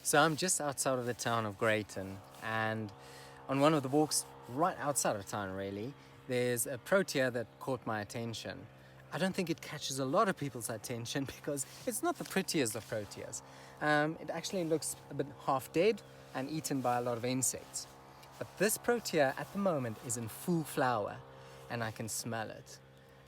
So I'm just outside of the town of Greyton, and on one of the walks right outside of town really, there's a Protea that caught my attention. I don't think it catches a lot of people's attention because it's not the prettiest of Proteas. It actually looks a bit half dead and eaten by a lot of insects. But this Protea at the moment is in full flower and I can smell it.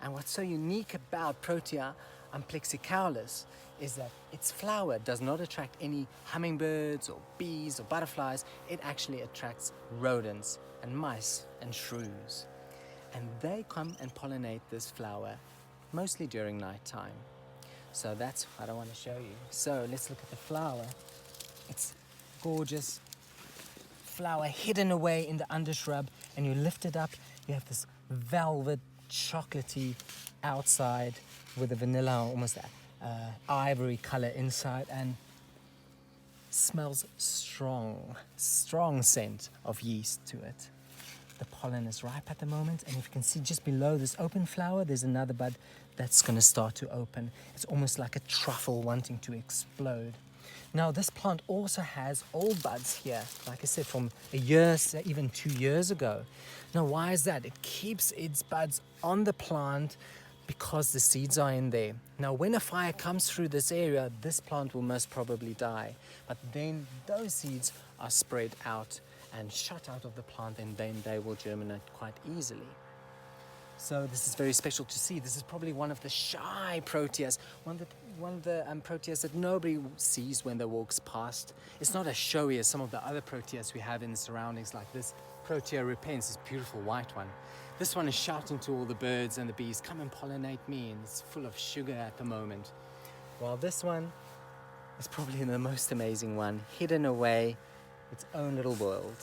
And what's so unique about Protea AMPLEXICAULIS is that its flower does not attract any hummingbirds or bees or butterflies. It actually attracts rodents and mice and shrews. And they come and pollinate this flower mostly during night time. So that's what I want to show you. So let's look at the flower. It's gorgeous flower hidden away in the undershrub, and you lift it up, you have this velvet chocolatey outside with a vanilla, almost ivory color inside, and smells strong scent of yeast to it. The pollen is ripe at the moment, and if you can see just below this open flower, there's another bud that's going to start to open. It's almost like a truffle wanting to explode. Now this plant also has old buds here, like I said, from a year, even 2 years ago. Now why is that? It keeps its buds on the plant because the seeds are in there. Now when a fire comes through this area, this plant will most probably die. But then those seeds are spread out and shot out of the plant, and then they will germinate quite easily. So this is very special to see. This is probably one of the shy Proteas, one of the Proteas that nobody sees when they walks past. It's not as showy as some of the other Proteas we have in the surroundings, like this Protea repens, this beautiful white one. This one is shouting to all the birds and the bees, come and pollinate me, and it's full of sugar at the moment. While this one is probably the most amazing one, hidden away, its own little world.